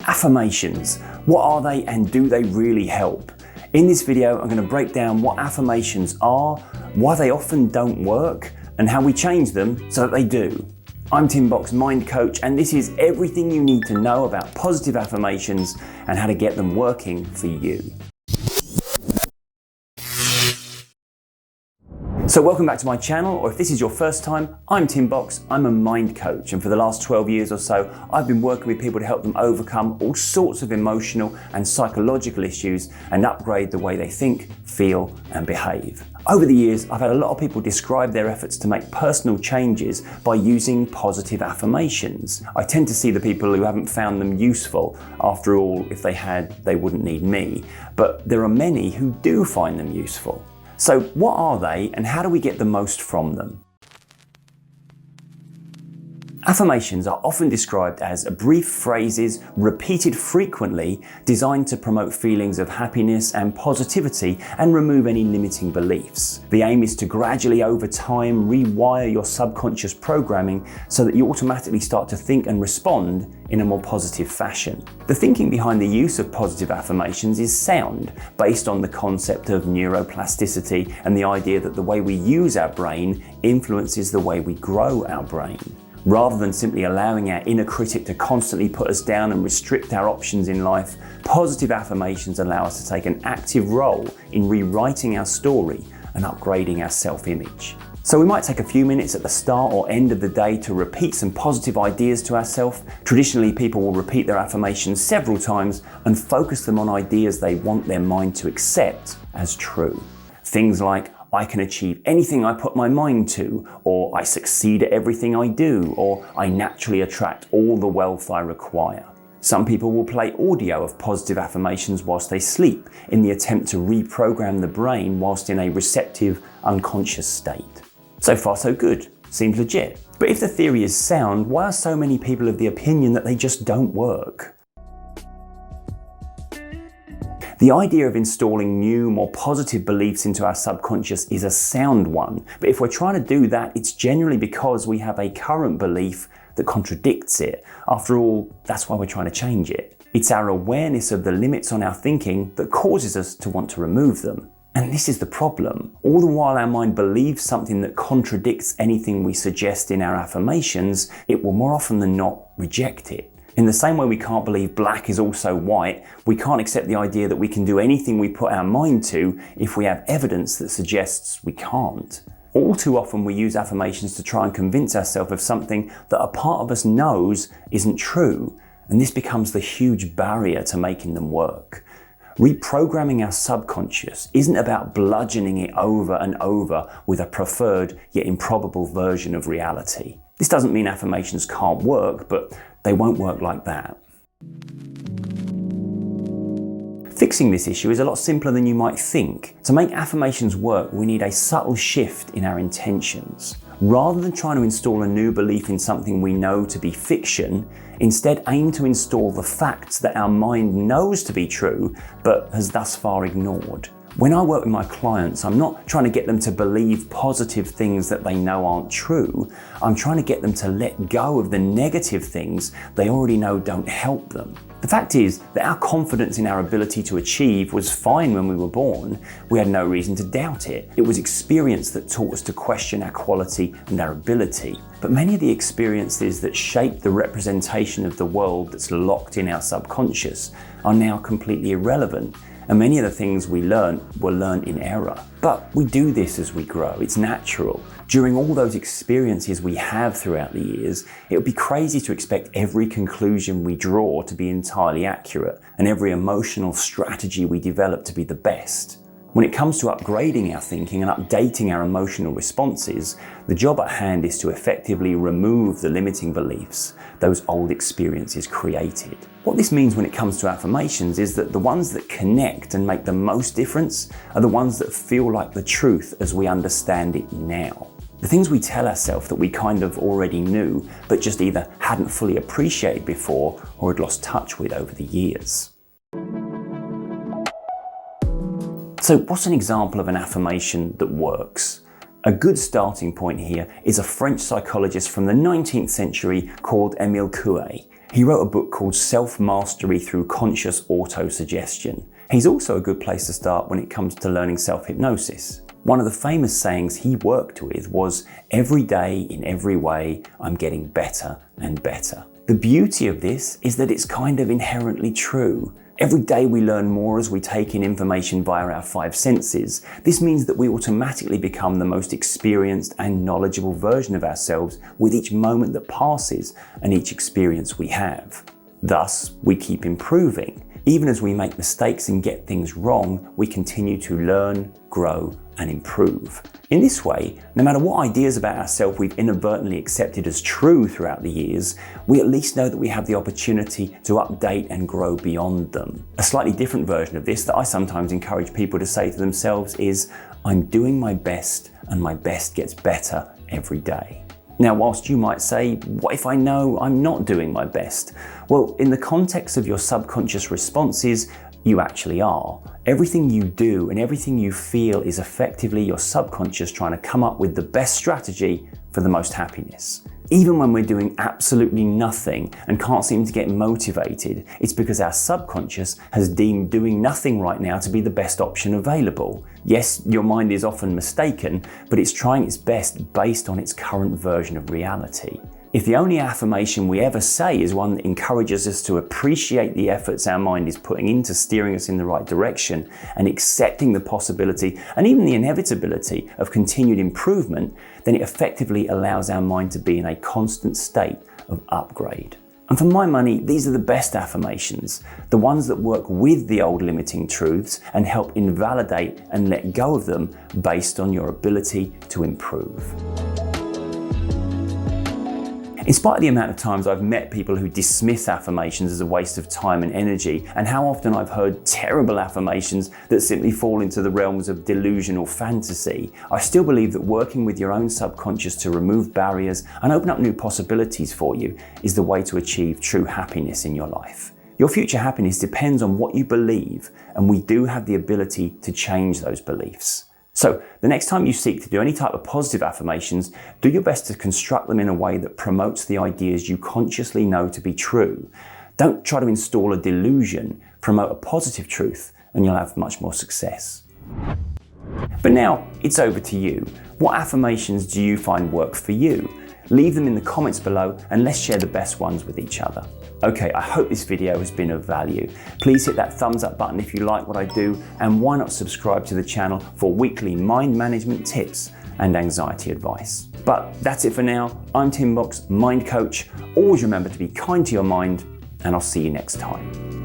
Affirmations. What are they and do they really help? In this video, I'm going to break down what affirmations are, why they often don't work, and how we change them so that they do. I'm Tim Box, Mind Coach, and this is everything you need to know about positive affirmations and how to get them working for you. So welcome back to my channel, or if this is your first time, I'm Tim Box, I'm a mind coach, and for the last 12 years or so, I've been working with people to help them overcome all sorts of emotional and psychological issues and upgrade the way they think, feel, and behave. Over the years, I've had a lot of people describe their efforts to make personal changes by using positive affirmations. I tend to see the people who haven't found them useful. After all, if they had, they wouldn't need me. But there are many who do find them useful. So what are they and how do we get the most from them? Affirmations are often described as brief phrases repeated frequently designed to promote feelings of happiness and positivity and remove any limiting beliefs. The aim is to gradually over time rewire your subconscious programming so that you automatically start to think and respond in a more positive fashion. The thinking behind the use of positive affirmations is sound, based on the concept of neuroplasticity and the idea that the way we use our brain influences the way we grow our brain. Rather than simply allowing our inner critic to constantly put us down and restrict our options in life, positive affirmations allow us to take an active role in rewriting our story and upgrading our self-image. So we might take a few minutes at the start or end of the day to repeat some positive ideas to ourselves. Traditionally, people will repeat their affirmations several times and focus them on ideas they want their mind to accept as true. Things like, I can achieve anything I put my mind to, or I succeed at everything I do, or I naturally attract all the wealth I require. Some people will play audio of positive affirmations whilst they sleep in the attempt to reprogram the brain whilst in a receptive, unconscious state. So far so good, seems legit. But if the theory is sound, why are so many people of the opinion that they just don't work? The idea of installing new, more positive beliefs into our subconscious is a sound one, but if we're trying to do that, it's generally because we have a current belief that contradicts it. After all, that's why we're trying to change it. It's our awareness of the limits on our thinking that causes us to want to remove them. And this is the problem. All the while our mind believes something that contradicts anything we suggest in our affirmations, it will more often than not reject it. In the same way we can't believe black is also white, we can't accept the idea that we can do anything we put our mind to if we have evidence that suggests we can't. All too often we use affirmations to try and convince ourselves of something that a part of us knows isn't true, and this becomes the huge barrier to making them work. Reprogramming our subconscious isn't about bludgeoning it over and over with a preferred yet improbable version of reality. This doesn't mean affirmations can't work, but they won't work like that. Fixing this issue is a lot simpler than you might think. To make affirmations work, we need a subtle shift in our intentions. Rather than trying to install a new belief in something we know to be fiction, instead aim to install the facts that our mind knows to be true, but has thus far ignored. When I work with my clients, I'm not trying to get them to believe positive things that they know aren't true. I'm trying to get them to let go of the negative things they already know don't help them. The fact is that our confidence in our ability to achieve was fine when we were born. We had no reason to doubt it. It was experience that taught us to question our quality and our ability. But many of the experiences that shape the representation of the world that's locked in our subconscious are now completely irrelevant. And many of the things we learn were learned in error. But we do this as we grow, it's natural. During all those experiences we have throughout the years, it would be crazy to expect every conclusion we draw to be entirely accurate and every emotional strategy we develop to be the best. When it comes to upgrading our thinking and updating our emotional responses, the job at hand is to effectively remove the limiting beliefs those old experiences created. What this means when it comes to affirmations is that the ones that connect and make the most difference are the ones that feel like the truth as we understand it now. The things we tell ourselves that we kind of already knew, but just either hadn't fully appreciated before or had lost touch with over the years. So what's an example of an affirmation that works? A good starting point here is a French psychologist from the 19th century called Émile Coué. He wrote a book called Self-Mastery Through Conscious Auto-Suggestion. He's also a good place to start when it comes to learning self-hypnosis. One of the famous sayings he worked with was, "Every day, in every way, I'm getting better and better." The beauty of this is that it's kind of inherently true. Every day we learn more as we take in information via our five senses. This means that we automatically become the most experienced and knowledgeable version of ourselves with each moment that passes and each experience we have. Thus, we keep improving. Even as we make mistakes and get things wrong, we continue to learn, grow, and improve. In this way, no matter what ideas about ourselves we've inadvertently accepted as true throughout the years, we at least know that we have the opportunity to update and grow beyond them. A slightly different version of this that I sometimes encourage people to say to themselves is, "I'm doing my best and my best gets better every day." Now, whilst you might say, "What if I know I'm not doing my best?" Well, in the context of your subconscious responses, you actually are. Everything you do and everything you feel is effectively your subconscious trying to come up with the best strategy for the most happiness. Even when we're doing absolutely nothing and can't seem to get motivated, it's because our subconscious has deemed doing nothing right now to be the best option available. Yes, your mind is often mistaken, but it's trying its best based on its current version of reality. If the only affirmation we ever say is one that encourages us to appreciate the efforts our mind is putting into steering us in the right direction and accepting the possibility and even the inevitability of continued improvement, then it effectively allows our mind to be in a constant state of upgrade. And for my money, these are the best affirmations, the ones that work with the old limiting truths and help invalidate and let go of them based on your ability to improve. In spite of the amount of times I've met people who dismiss affirmations as a waste of time and energy, and how often I've heard terrible affirmations that simply fall into the realms of delusional fantasy, I still believe that working with your own subconscious to remove barriers and open up new possibilities for you is the way to achieve true happiness in your life. Your future happiness depends on what you believe, and we do have the ability to change those beliefs. So, the next time you seek to do any type of positive affirmations, do your best to construct them in a way that promotes the ideas you consciously know to be true. Don't try to install a delusion, promote a positive truth, and you'll have much more success. But now, it's over to you. What affirmations do you find work for you? Leave them in the comments below and let's share the best ones with each other. Okay, I hope this video has been of value. Please hit that thumbs up button if you like what I do, and why not subscribe to the channel for weekly mind management tips and anxiety advice. But that's it for now. I'm Tim Box, Mind Coach. Always remember to be kind to your mind, and I'll see you next time.